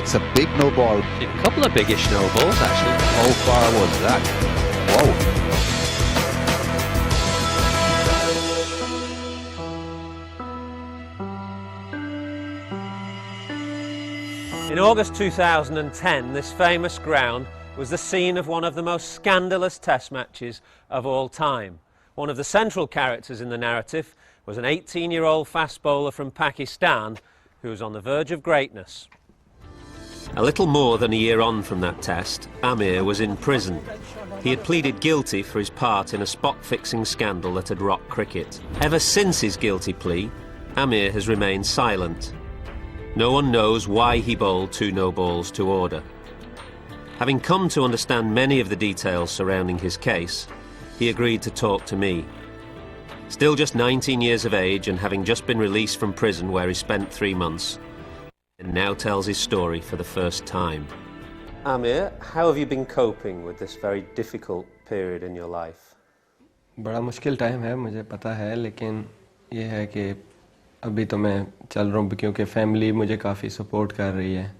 it's a big no ball. A couple of biggish no balls, actually. How far was that? Wow. In August 2010, this famous ground was the scene of one of the most scandalous test matches of all time. One of the central characters in the narrative was an 18-year-old fast bowler from Pakistan who was on the verge of greatness. A little more than a year on from that test, Amir was in prison. He had pleaded guilty for his part in a spot-fixing scandal that had rocked cricket. Ever since his guilty plea, Amir has remained silent. No one knows why he bowled 2 no balls to order. Having come to understand many of the details surrounding his case, he agreed to talk to me. Still just 19 years of age and having just been released from prison where he spent 3 months, and now tells his story for the first time. Amir, how have you been coping with this very difficult period in your life? बड़ा मुश्किल time है, मुझे पता है, लेकिन ये है कि अभी तो मैं चल रहा हूँ क्योंकि फैमिली मुझे काफ़ी सपोर्ट कर रही है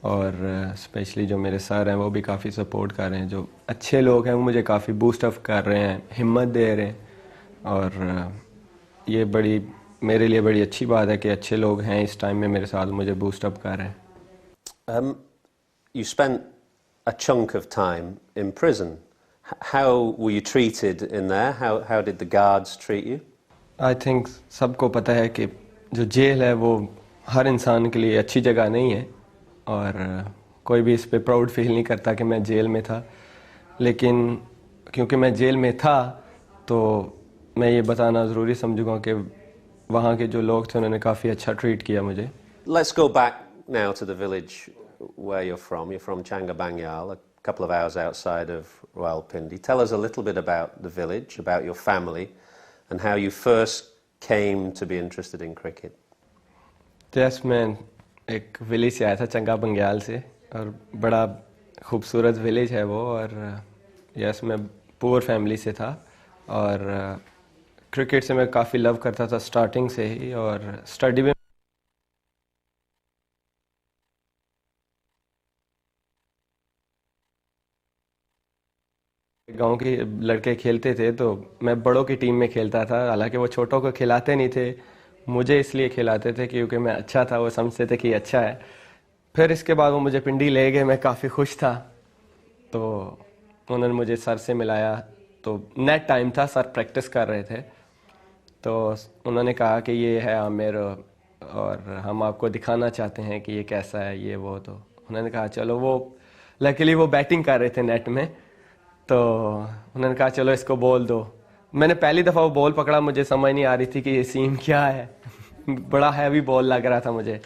और स्पेशली जो मेरे सर हैं वो भी काफ़ी सपोर्ट कर रहे हैं. जो अच्छे लोग हैं वो मुझे काफ़ी बूस्ट अप कर रहे हैं, हिम्मत दे रहे हैं और ये बड़ी मेरे लिए बड़ी अच्छी बात है कि अच्छे लोग हैं इस टाइम में मेरे साथ मुझे बूस्ट अप कर रहे हैं. You spent a chunk of time in prison. How were you treated in there? How did the guards treat you? I think सबको पता है कि जो जेल है वो हर इंसान के लिए अच्छी जगह नहीं है और कोई भी इस पे प्राउड फील नहीं करता कि मैं जेल में था, लेकिन क्योंकि मैं जेल में था तो मैं ये बताना ज़रूरी समझूंगा कि वहाँ के जो लोग थे उन्होंने काफ़ी अच्छा ट्रीट किया मुझे. Let's go back now to the village where you're from. You're from Changabangyal, a couple of hours outside of Rawalpindi. Tell us a little bit about the village, about your family, and how you first came to be interested in cricket. Yes, मैं एक village से आया था चंगा बंग्याल से और बड़ा खूबसूरत विलेज है वो और यस मैं पुअर फैमिली से था और क्रिकेट से मैं काफ़ी लव करता था स्टार्टिंग से ही और स्टडी में गांव के लड़के खेलते थे तो मैं बड़ों की टीम में खेलता था. हालांकि वो छोटों को खिलाते नहीं थे, मुझे इसलिए खिलाते थे क्योंकि मैं अच्छा था, वो समझते थे कि अच्छा है. फिर इसके बाद वो मुझे पिंडी ले गए, मैं काफ़ी खुश था तो उन्होंने मुझे सर से मिलाया. तो नेट टाइम था, सर प्रैक्टिस कर रहे थे तो उन्होंने कहा कि ये है आमिर और हम आपको दिखाना चाहते हैं कि ये कैसा है ये वो. तो उन्होंने कहा चलो, वो लकीली वो बैटिंग कर रहे थे नेट में तो उन्होंने कहा चलो इसको बॉल दो. मैंने पहली दफ़ा वो बॉल पकड़ा, मुझे समझ नहीं आ रही थी कि ये सीम क्या है. बड़ा हैवी बॉल लग रहा था मुझे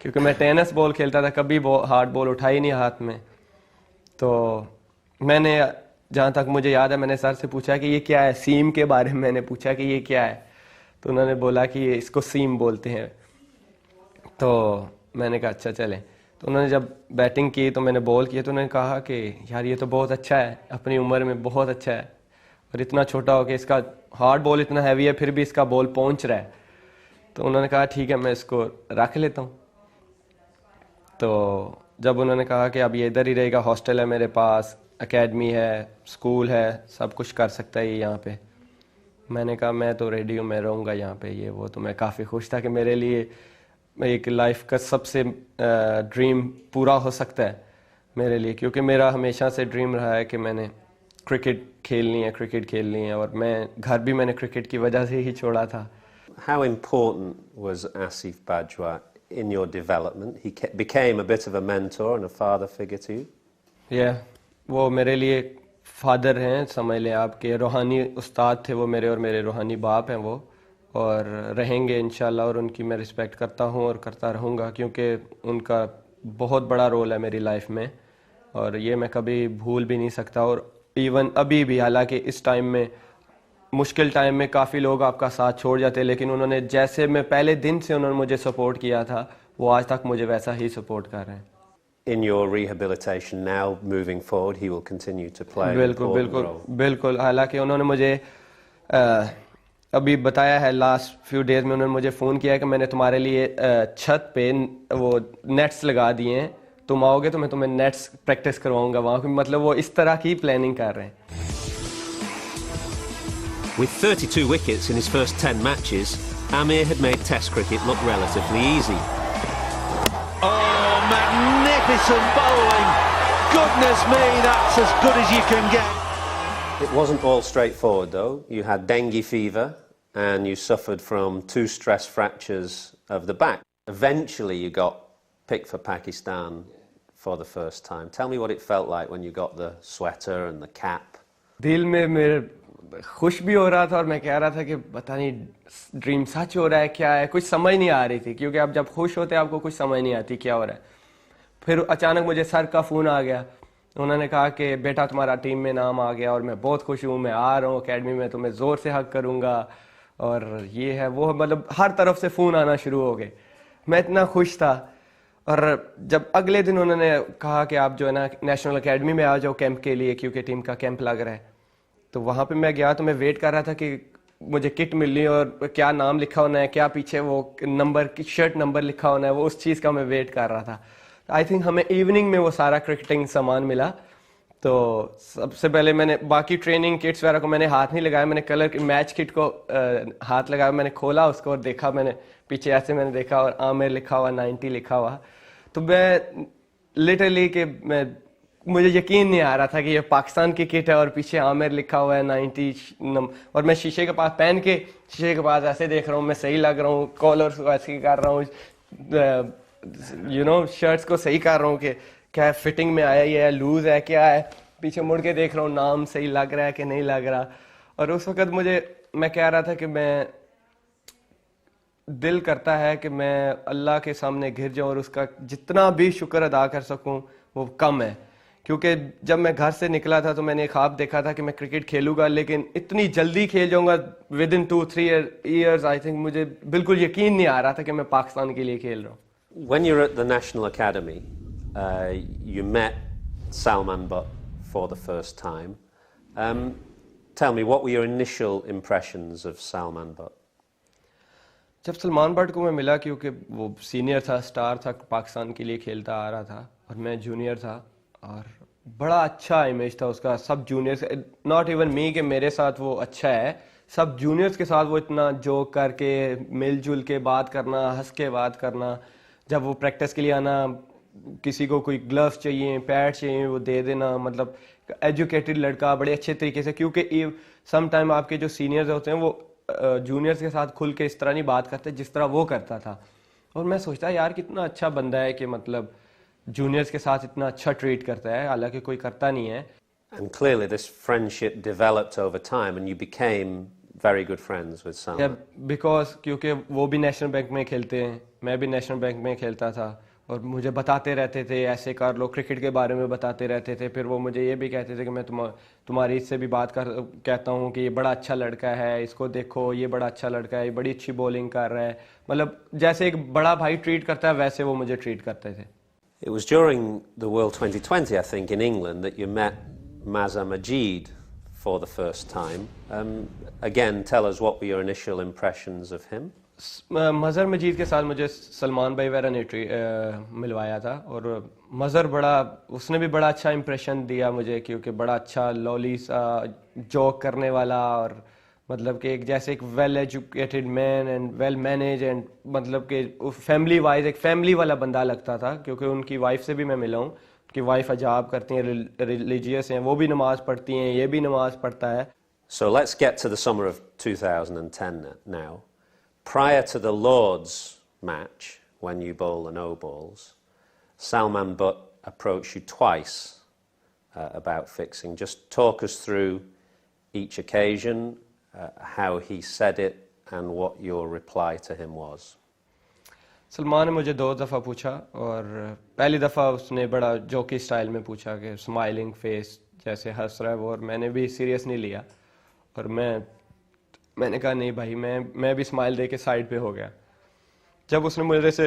क्योंकि मैं टेनिस बॉल खेलता था, कभी हार्ड बॉल उठाई नहीं हाथ में. तो मैंने जहाँ तक मुझे याद है मैंने सर से पूछा कि ये क्या है, सीम के बारे में मैंने पूछा कि ये क्या है तो उन्होंने बोला कि ये इसको सीम बोलते हैं. तो मैंने कहा अच्छा चलें. तो उन्होंने जब बैटिंग की तो मैंने बॉल किया तो उन्होंने कहा कि यार ये तो बहुत अच्छा है, अपनी उम्र में बहुत अच्छा है और इतना छोटा हो कि इसका हार्ड बॉल इतना हैवी है फिर भी इसका बॉल पहुंच रहा है. तो उन्होंने कहा ठीक है मैं इसको रख लेता हूं. तो जब उन्होंने कहा कि अब ये इधर ही रहेगा, हॉस्टल है मेरे पास, एकेडमी है, स्कूल है, सब कुछ कर सकता है ये यहाँ पे. मैंने कहा मैं तो रेडी हूँ, मैं रहूँगा यहाँ पे ये वो. तो मैं काफ़ी खुश था कि मेरे लिए एक लाइफ का सबसे ड्रीम पूरा हो सकता है मेरे लिए, क्योंकि मेरा हमेशा से ड्रीम रहा है कि मैंने क्रिकेट खेलनी है और मैं घर भी मैंने क्रिकेट की वजह से ही छोड़ा था. How important was Asif Bajwa in your development? He became a bit of a mentor and a father figure to you. Yeah, वो मेरे लिए फादर हैं, समझ लें आप के रूहानी उस्ताद थे वो मेरे और मेरे रूहानी बाप हैं वो, और रहेंगे इंशाल्लाह. और उनकी मैं रिस्पेक्ट करता हूँ और करता रहूँगा क्योंकि उनका बहुत बड़ा रोल है मेरी लाइफ में और ये मैं कभी भूल भी नहीं सकता. और इवन अभी भी, हालांकि इस टाइम में मुश्किल टाइम में काफ़ी लोग आपका साथ छोड़ जाते हैं, लेकिन उन्होंने जैसे मैं पहले दिन से उन्होंने मुझे सपोर्ट किया था वो आज तक मुझे वैसा ही सपोर्ट कर रहे हैं. In your rehabilitation now, moving forward, he will continue to play an बिल्कुल important बिल्कुल role. बिल्कुल. हालांकि उन्होंने मुझे अभी बताया है, लास्ट फ्यू डेज में उन्होंने मुझे फ़ोन किया कि मैंने तुम्हारे लिए छत पे वो नेट्स लगा दिए हैं तुम आओगे तो मैं तुम्हें नेट्स प्रैक्टिस करवाऊंगा वहाँ पे, मतलब वो इस तरह की प्लानिंग कर रहे हैं. With 32 wickets in his first 10 matches, Amir had made Test cricket look relatively easy. Oh, magnificent bowling. Goodness me, that's as good as you can get. It wasn't all straightforward though. You had dengue fever and you suffered from 2 stress fractures of the back. Eventually you got picked for Pakistan for the first time. Tell me what it felt like when you got the sweater and the cap. दिल में मेरे खुश भी हो रहा था और मैं कह रहा था कि पता नहीं ड्रीम सच हो रहा है क्या है, कुछ समझ नहीं आ रही थी, क्योंकि आप जब खुश होते हैं आपको कुछ समझ नहीं आती क्या हो रहा है. फिर अचानक मुझे सर का फ़ोन आ गया, उन्होंने कहा कि बेटा तुम्हारा टीम में नाम आ गया और मैं बहुत खुश हूँ, मैं आ रहा हूँ एकेडमी में, तुम्हें ज़ोर से हक करूँगा और ये है वो, मतलब हर तरफ से फ़ोन आना शुरू हो गए. मैं इतना खुश था. और जब अगले दिन उन्होंने कहा कि आप जो है ना नेशनल एकेडमी में आ जाओ कैंप के लिए, क्योंकि टीम का कैंप लग रहा है, तो वहाँ पे मैं गया तो मैं वेट कर रहा था कि मुझे किट मिलनी और क्या नाम लिखा होना है, क्या पीछे वो नंबर शर्ट नंबर लिखा होना है, वो उस चीज़ का मैं वेट कर रहा था. आई थिंक हमें इवनिंग में वो सारा क्रिकेटिंग सामान मिला. तो सबसे पहले मैंने बाकी ट्रेनिंग किट्स वगैरह को मैंने हाथ नहीं लगाया, मैंने कलर की मैच किट को हाथ लगाया, मैंने खोला उसको और देखा, मैंने पीछे ऐसे मैंने देखा और आमिर लिखा हुआ, 90 लिखा हुआ. तो मैं लिटरली कि मुझे यकीन नहीं आ रहा था कि ये पाकिस्तान की किट है और पीछे आमिर लिखा हुआ है 90 और मैं शीशे के पास पहन के शीशे के पास ऐसे देख रहा हूँ, मैं सही लग रहा हूँ, कॉलर को ऐसे कर रहा हूँ, शर्ट्स को सही कर रहा हूँ कि क्या फिटिंग में आया ये है, लूज है, क्या है, पीछे मुड़ के देख रहा हूँ नाम सही लग रहा है कि नहीं लग रहा. और उस वक्त मैं कह रहा था कि मैं दिल करता है कि मैं अल्लाह के सामने गिर जाऊं और उसका जितना भी शुक्र अदा कर सकूं वो कम है, क्योंकि जब मैं घर से निकला था तो मैंने एक ख्वाब देखा था कि मैं क्रिकेट खेलूंगा, लेकिन इतनी जल्दी खेल जाऊंगा with in 2-3 years. I think मुझे बिल्कुल यकीन नहीं आ रहा था कि मैं पाकिस्तान के लिए खेल रहा हूँ. When you were at the National Academy, you met Salman Butt for the first time. Tell me, what were your initial impressions of Salman Butt? जब सलमान बट को मैं मिला, क्योंकि वो सीनियर था, स्टार था, पाकिस्तान के लिए खेलता आ रहा था और मैं जूनियर था, और बड़ा अच्छा इमेज था उसका सब जूनियर्स, नॉट इवन मी कि मेरे साथ वो अच्छा है, सब जूनियर्स के साथ वो इतना जोक करके मिलजुल के बात करना, हंस के बात करना. जब वो प्रैक्टिस के लिए आना, किसी को कोई ग्लव्स चाहिए, पैड चाहिए, वो दे देना, मतलब एजुकेटेड लड़का बड़े अच्छे तरीके से, क्योंकि सम टाइम आपके जो सीनियर्स होते हैं वो जूनियर्स के साथ खुल के इस तरह नहीं बात करते जिस तरह वो करता था. और मैं सोचता यार कितना अच्छा बंदा है कि मतलब जूनियर्स के साथ इतना अच्छा ट्रीट करता है, हालांकि कोई करता नहीं है. And clearly this friendship developed over time and you became very good friends with Salman. Because क्योंकि वो भी नेशनल बैंक में खेलते हैं, मैं भी नेशनल बैंक में खेलता था, और मुझे बताते रहते थे ऐसे कर लो, क्रिकेट के बारे में बताते रहते थे. फिर वो मुझे ये भी कहते थे कि मैं तुम्हारी इससे भी कहता हूँ कि ये बड़ा अच्छा लड़का है, इसको देखो ये बड़ा अच्छा लड़का है, ये बड़ी अच्छी बॉलिंग कर रहा है, मतलब जैसे एक बड़ा भाई ट्रीट करता है वैसे वो मुझे ट्रीट करते थे. It was during the World 2020, I think, in England that you met Mazhar Majid for the first time. Again, tell us what were your initial impressions of him? Mazhar मजीद के साथ मुझे सलमान भाई वगैरह ने मिलवाया था, और मज़हर उसने भी बड़ा अच्छा इम्प्रेशन दिया मुझे, क्योंकि बड़ा अच्छा लॉली सा जोक करने वाला, और मतलब कि जैसे एक well educated man and well manage, and मतलब कि फैमिली वाइज एक फैमिली वाला बंदा लगता था, क्योंकि उनकी वाइफ से भी मैं मिला हूँ. उनकी वाइफ हिजाब करती हैं, रिलीजियस हैं, वो भी नमाज पढ़ती हैं, ये भी नमाज पढ़ता है. So let's get to the summer of 2010 now. Prior to the Lord's match, when you bowl the no balls, Salman Butt approached you twice about fixing. Just talk us through each occasion, how he said it, and what your reply to him was. Salman ने मुझे 2 दफ़ा पूछा, और पहली दफ़ा उसने बड़ा जोकी स्टाइल में पूछा कि स्माइलिंग फेस जैसे हंस रहा है वो, और मैंने भी सीरियस नहीं लिया, और मैंने कहा नहीं भाई, मैं भी स्माइल दे के साइड पे हो गया. जब उसने मुझे से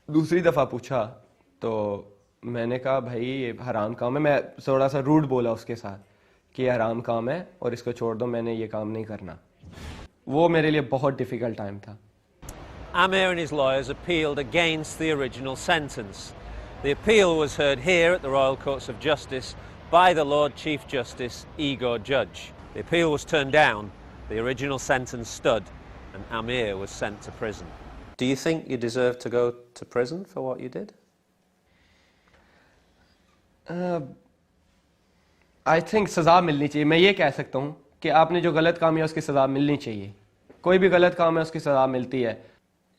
दूसरी दफ़ा पूछा तो मैंने कहा भाई ये हराम काम है, मैं थोड़ा सा रूड बोला उसके साथ कि ये हराम काम है और इसको छोड़ दो, मैंने ये काम नहीं करना. वो मेरे लिए बहुत डिफ़िकल्ट टाइम था. Amir and his lawyers appealed against the original sentence. The appeal was heard here at the Royal Courts of Justice by the Lord Chief Justice Igor Judge. The appeal was turned down, the original sentence stood, and Amir was sent to prison. Do you think you deserve to go to prison for what you did? I think सज़ा मिलनी चाहिए. मैं ये कह सकता हूँ कि आपने जो गलत काम किया उसकी सज़ा मिलनी चाहिए. कोई भी गलत काम है उसकी सज़ा मिलती है.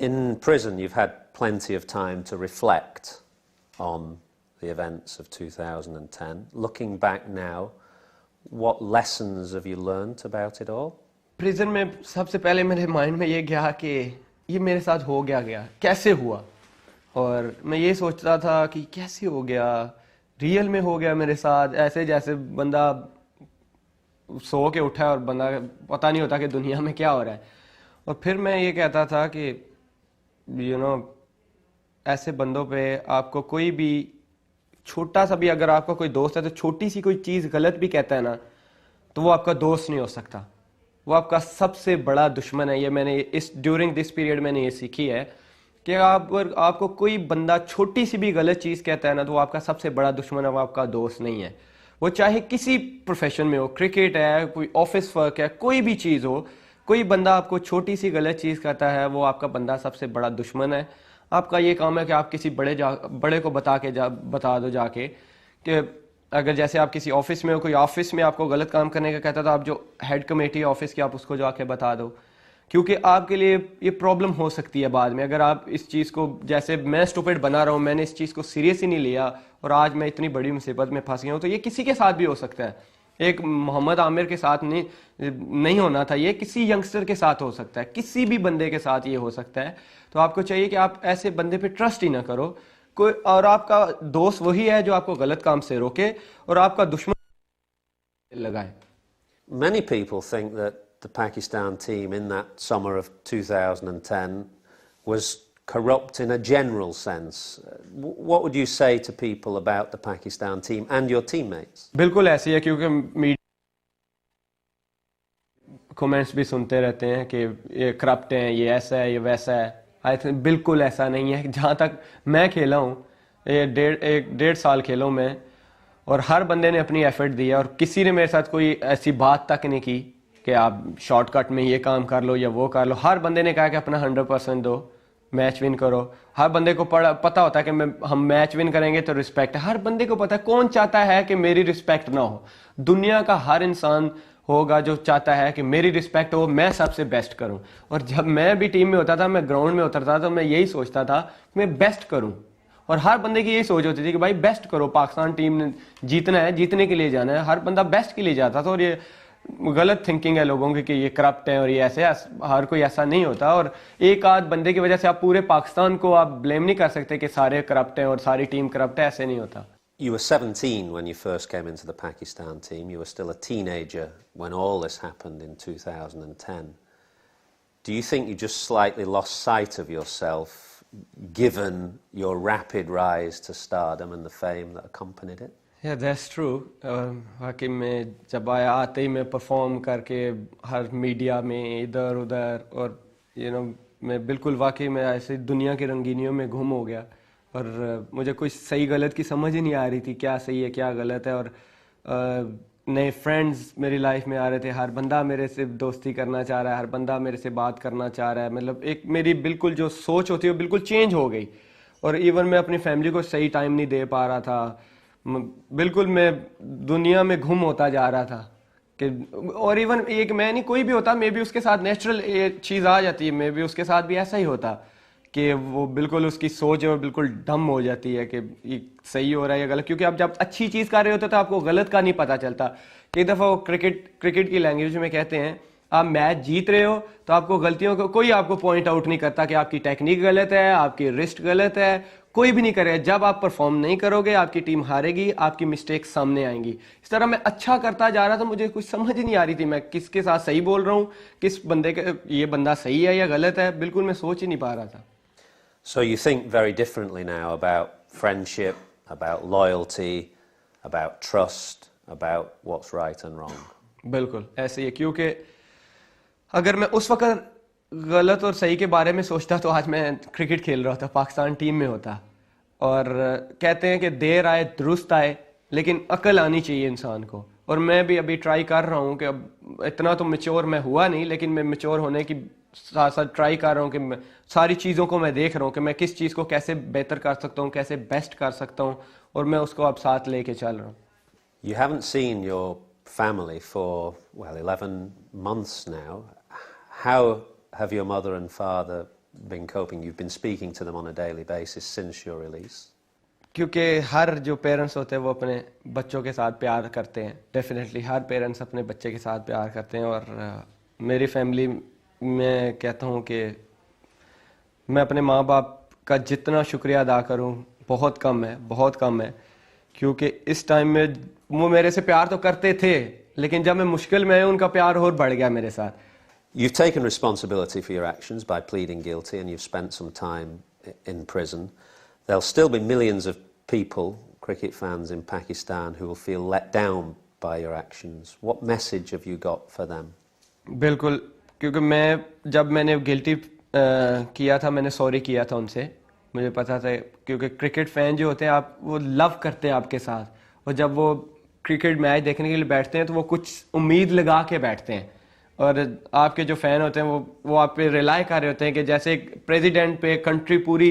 In prison you've had plenty of time to reflect on the events of 2010. Looking back now, what lessons have you learnt about it all? Prison में सबसे पहले मेरे माइंड में ये गया कि ये मेरे साथ हो गया कैसे हुआ. और मैं ये सोचता था कि कैसे हो गया, रियल में हो गया मेरे साथ. ऐसे जैसे बंदा सो के उठा है और बंदा पता नहीं होता कि दुनिया में क्या हो रहा है. और फिर मैं ये कहता था कि ऐसे बंदों पे आपको कोई भी छोटा सा भी, अगर आपका कोई दोस्त है तो छोटी सी कोई चीज़ गलत भी कहता है ना, तो वो आपका दोस्त नहीं हो सकता, वो आपका सबसे बड़ा दुश्मन है. ये मैंने ड्यूरिंग दिस पीरियड मैंने ये सीखी है कि आपको कोई बंदा छोटी सी भी गलत चीज़ कहता है ना, तो वो आपका सबसे बड़ा दुश्मन है, वो आपका दोस्त नहीं है. वो चाहे किसी प्रोफेशन में हो, क्रिकेट है, कोई ऑफिस वर्क है, कोई भी चीज़ हो, कोई बंदा आपको छोटी सी गलत चीज़ कहता है, वो आपका बंदा सबसे बड़ा दुश्मन है. आपका ये काम है कि आप किसी बड़े को बता दो जाके कि अगर जैसे आप किसी ऑफिस में हो, कोई ऑफिस में आपको गलत काम करने का कहता है, तो आप जो हेड कमेटी है ऑफिस की, आप उसको जाके बता दो. क्योंकि आपके लिए ये प्रॉब्लम हो सकती है बाद में. अगर आप इस चीज़ को, जैसे मैं स्टूपिड बना रहा हूँ, मैंने इस चीज़ को सीरियस ही नहीं लिया और आज मैं इतनी बड़ी मुसीबत में फंस गया हूँ, तो ये किसी के साथ भी हो सकता है. एक मोहम्मद आमिर के साथ नहीं होना था, ये किसी यंगस्टर के साथ हो सकता है, किसी भी बंदे के साथ ये हो सकता है. तो आपको चाहिए कि आप ऐसे बंदे पे ट्रस्ट ही ना करो कोई, और आपका दोस्त वही है जो आपको गलत काम से रोके और आपका दुश्मन लगाए. Many people think that the Pakistan team in that summer of 2010 was corrupt in a general sense. What would you say to people about the Pakistan team and your teammates? बिल्कुल ऐसी है, क्योंकि मीडिया कमेंट्स भी सुनते रहते हैं कि ये करप्ट हैं, ये ऐसा है, ये वैसा है. आई थिंक बिल्कुल ऐसा नहीं है. जहाँ तक मैं खेला हूँ, ये डेढ़ साल खेला हूँ मैं, और हर बंदे ने अपनी एफर्ट दी है और किसी ने मेरे साथ कोई ऐसी बात तक नहीं की कि आप शॉर्टकट में ये काम कर लो या वो कर लो. हर बंदे ने कहा कि अपना 100% दो, मैच विन करो. हर बंदे को पता होता है कि हम मैच विन करेंगे तो रिस्पेक्ट है. हर बंदे को पता है, कौन चाहता है कि मेरी रिस्पेक्ट ना हो. दुनिया का हर इंसान होगा जो चाहता है कि मेरी रिस्पेक्ट हो, मैं सबसे बेस्ट करूं. और जब मैं भी टीम में होता था, मैं ग्राउंड में उतरता था, तो मैं यही सोचता था कि मैं बेस्ट करूं. और हर बंदे की यही सोच होती थी कि भाई बेस्ट करो, पाकिस्तान टीम ने जीतना है, जीतने के लिए जाना है. हर बंदा बेस्ट के लिए जाता था. और ये गलत थिंकिंग है लोगों की कि ये करप्ट है और ये ऐसे, हर कोई ऐसा नहीं होता. और एक आध बंदे की वजह से आप पूरे पाकिस्तान को आप ब्लेम नहीं कर सकते कि सारे करप्ट हैं और सारी टीम करप्ट है. ऐसे नहीं होता. You were 17 when you first came into the Pakistan team. You were still a teenager when all this happened in 2010. Do you think you just slightly lost sight of yourself given your rapid rise to stardom and the fame that accompanied it? Yeah, that's true. वाकई में जब आते ही मैं perform करके हर media में इधर उधर, और मैं बिल्कुल वाकई में ऐसे दुनिया की रंगीनियों में गुम हो गया. और मुझे कुछ सही गलत की समझ ही नहीं आ रही थी, क्या सही है क्या गलत है. और नए फ्रेंड्स मेरी लाइफ में आ रहे थे, हर बंदा मेरे से दोस्ती करना चाह रहा है, हर बंदा मेरे से बात करना चाह रहा है. मतलब एक मेरी बिल्कुल जो सोच होती है वो बिल्कुल चेंज हो गई. और इवन मैं अपनी फैमिली को सही टाइम नहीं दे पा रहा था. बिल्कुल मैं दुनिया में गुम होता जा रहा था कि, और इवन एक मैं नहीं, कोई भी होता, मे बी उसके साथ नेचुरल चीज़ आ जाती है, मे बी उसके साथ भी ऐसा ही होता कि वो बिल्कुल उसकी सोच है वो बिल्कुल डम हो जाती है कि ये सही हो रहा है या गलत. क्योंकि आप जब अच्छी चीज़ कर रहे होते तो आपको गलत का नहीं पता चलता. कई दफ़ा वो क्रिकेट की लैंग्वेज में कहते हैं, आप मैच जीत रहे हो तो आपको गलतियों को कोई आपको पॉइंट आउट नहीं करता कि आपकी टेक्निक गलत है, आपकी रिस्ट गलत है, कोई भी नहीं करे. जब आप परफॉर्म नहीं करोगे आपकी टीम हारेगी, आपकी मिस्टेक सामने आएंगी. इस तरह मैं अच्छा करता जा रहा था, मुझे कुछ समझ ही नहीं आ रही थी मैं किसके साथ सही बोल रहा हूँ, किस बंदे के ये बंदा सही है या गलत है, बिल्कुल मैं सोच ही नहीं पा रहा था. So you think very differently now about friendship, about loyalty, about trust, about what's right and wrong. बिल्कुल ऐसे ही है, क्योंकि अगर मैं उस वक्त गलत और सही के बारे में सोचता तो आज मैं क्रिकेट खेल रहा था, पाकिस्तान टीम में होता. और कहते हैं कि देर आए दुरुस्त आए, लेकिन अकल आनी चाहिए इंसान को। और मैं भी अभी ट्राई कर रहा हूँ कि अब इतना तो मैच्योर मैं हुआ नहीं, लेकिन मैं मैच्योर होने की साथ साथ ट्राई कर रहा हूँ कि मैं सारी चीज़ों को मैं देख रहा हूँ कि मैं किस चीज़ को कैसे बेहतर कर सकता हूँ, कैसे बेस्ट कर सकता हूँ, और मैं उसको अब साथ लेके चल रहा हूँ। You haven't seen your family for, well, 11 months now. How have your mother and father been coping? You've been speaking to them on a daily basis since your release. क्योंकि हर जो पेरेंट्स होते हैं वो अपने बच्चों के साथ प्यार करते हैं, डेफिनेटली हर पेरेंट्स अपने बच्चे के साथ प्यार करते हैं। और मेरी फैमिली में कहता हूँ कि मैं अपने माँ बाप का जितना शुक्रिया अदा करूँ बहुत कम है, बहुत कम है। क्योंकि इस टाइम में वो मेरे से प्यार तो करते थे, लेकिन जब मैं मुश्किल में उनका प्यार और बढ़ गया मेरे साथ। You've taken responsibility for your actions by pleading guilty, and you've spent some time in prison. There'll still be millions of people, cricket fans in Pakistan, who will feel let down by your actions. What message have you got for them? बिल्कुल, क्योंकि जब मैंने guilty किया था, मैंने sorry किया था उनसे। मुझे पता था, क्योंकि क्रिकेट फैन जो होते हैं आप वो लव करते हैं आपके साथ, और जब वो क्रिकेट मैच देखने के लिए बैठते हैं तो वो कुछ उम्मीद लगा के बैठते हैं। और आपके जो फ़ैन होते हैं वो आप पे रिलाई कर रहे होते हैं कि जैसे प्रेसिडेंट पे कंट्री पूरी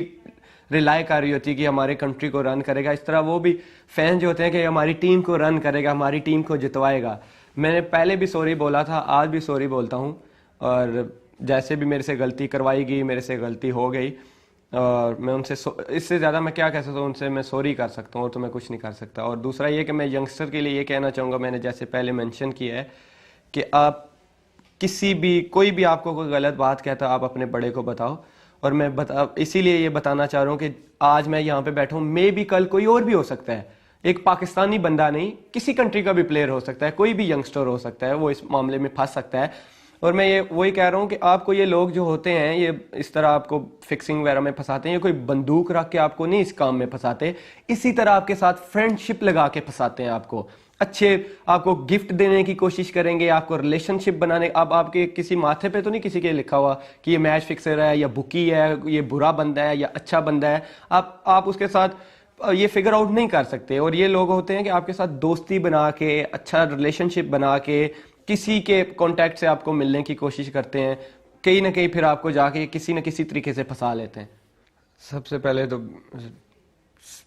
रिलाई कर रही होती है कि हमारे कंट्री को रन करेगा, इस तरह वो भी फ़ैन जो होते हैं कि हमारी टीम को रन करेगा, हमारी टीम को जितवाएगा। मैंने पहले भी सॉरी बोला था, आज भी सॉरी बोलता हूँ, और जैसे भी मेरे से गलती करवाई गई, मेरे से गलती हो गई, और मैं उनसे इससे ज़्यादा मैं क्या कह सकता हूँ, उनसे मैं सॉरी कर सकता हूँ, और तो मैं कुछ नहीं कर सकता। और दूसरा ये कि मैं यंगस्टर के लिए ये कहना चाहूँगा, मैंने जैसे पहले मेंशन किया है कि आप कोई भी आपको कोई गलत बात कहता है, आप अपने बड़े को बताओ। और मैं इसीलिए ये बताना चाह रहा हूँ कि आज मैं यहाँ पे बैठा हूँ, मे भी कल कोई और भी हो सकता है, एक पाकिस्तानी बंदा नहीं, किसी कंट्री का भी प्लेयर हो सकता है, कोई भी यंगस्टर हो सकता है, वो इस मामले में फंस सकता है। और मैं ये वही कह रहा हूँ कि आपको ये लोग जो होते हैं, ये इस तरह आपको फिक्सिंग वगैरह में फंसाते हैं, ये कोई बंदूक रख के आपको नहीं इस काम में फंसाते, इसी तरह आपके साथ फ्रेंडशिप लगा के फंसाते हैं आपको। आपको गिफ्ट देने की कोशिश करेंगे, आपको रिलेशनशिप बनाने। अब आपके किसी माथे पे तो नहीं किसी के लिखा हुआ कि ये मैच फिक्सर है या बुकी है, ये बुरा बंदा है या अच्छा बंदा है। आप उसके साथ ये फिगर आउट नहीं कर सकते। और ये लोग होते हैं कि आपके साथ दोस्ती बना के, अच्छा रिलेशनशिप बना के, किसी के कांटेक्ट से आपको मिलने की कोशिश करते हैं, कहीं ना कहीं फिर आपको जाके किसी न किसी तरीके से फंसा लेते हैं। सबसे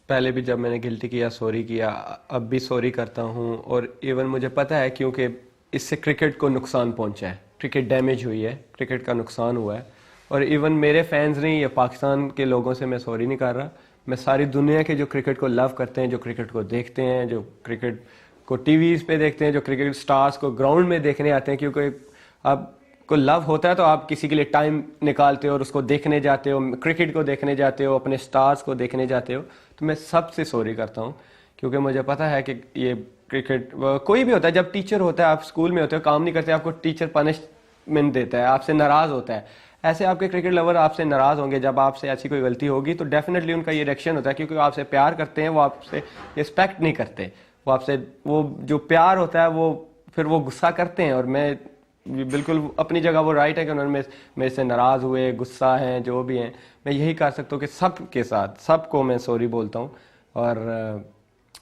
पहले भी जब मैंने गिल्टी किया, सॉरी किया, अब भी सॉरी करता हूँ। और इवन मुझे पता है, क्योंकि इससे क्रिकेट को नुकसान पहुँचा है, क्रिकेट डैमेज हुई है, क्रिकेट का नुकसान हुआ है। और इवन मेरे फैंस नहीं या पाकिस्तान के लोगों से मैं सॉरी नहीं कर रहा, मैं सारी दुनिया के जो क्रिकेट को लव करते हैं, जो क्रिकेट को देखते हैं, जो क्रिकेट को टीवीज़ पे देखते हैं, जो क्रिकेट स्टार्स को ग्राउंड में देखने आते हैं, क्योंकि आपको लव होता है तो आप किसी के लिए टाइम निकालते हो और उसको देखने जाते हो, क्रिकेट को देखने जाते हो, अपने स्टार्स को देखने जाते हो। तो मैं सबसे सॉरी करता हूँ, क्योंकि मुझे पता है कि ये क्रिकेट कोई भी होता है, जब टीचर होता है, आप स्कूल में होते हो, काम नहीं करते, आपको टीचर पनिशमेंट देता है, आपसे नाराज़ होता है। ऐसे आपके क्रिकेट लवर आपसे नाराज़ होंगे, जब आपसे ऐसी कोई गलती होगी तो डेफिनेटली उनका ये रिएक्शन होता है, क्योंकि वो आपसे प्यार करते हैं, वो आपसे रिस्पेक्ट नहीं करते, वो आपसे वो जो प्यार होता है वो फिर वो गुस्सा करते हैं। और मैं बिल्कुल अपनी जगह वो राइट है कि उन्होंने मेरे से नाराज़ हुए, गुस्सा हैं, जो भी हैं, मैं यही कर सकता हूँ कि सबके साथ सबको मैं सॉरी बोलता हूँ। और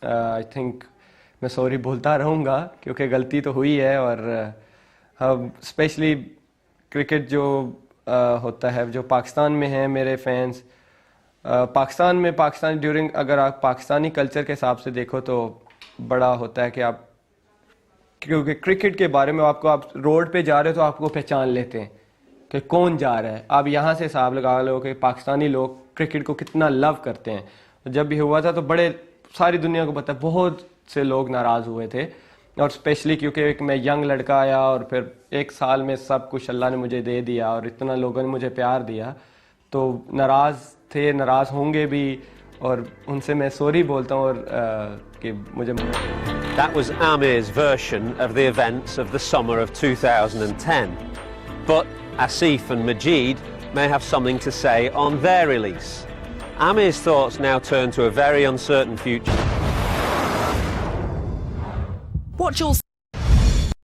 आई थिंक मैं सॉरी बोलता रहूँगा, क्योंकि गलती तो हुई है। और स्पेशली क्रिकेट जो होता है, जो पाकिस्तान में है मेरे फैंस, पाकिस्तान ड्यूरिंग, अगर आप पाकिस्तानी कल्चर के हिसाब से देखो तो बड़ा होता है कि आप, क्योंकि क्रिकेट के बारे में आप रोड पे जा रहे हो तो आपको पहचान लेते हैं कि कौन जा रहा है। आप यहाँ से हिसाब लगा लो कि पाकिस्तानी लोग क्रिकेट को कितना लव करते हैं। जब भी हुआ था तो बड़े सारी दुनिया को पता है, बहुत से लोग नाराज़ हुए थे। और स्पेशली क्योंकि एक मैं यंग लड़का आया और फिर एक साल में सब कुछ अल्लाह ने मुझे दे दिया और इतना लोगों ने मुझे प्यार दिया, तो नाराज़ थे, नाराज़ होंगे भी, और उनसे मैं सॉरी बोलता हूँ। और कि मुझे That was Amir's version of the events of the summer of 2010. But Asif and Majid may have something to say on their release. Amir's thoughts now turn to a very uncertain future. Watch your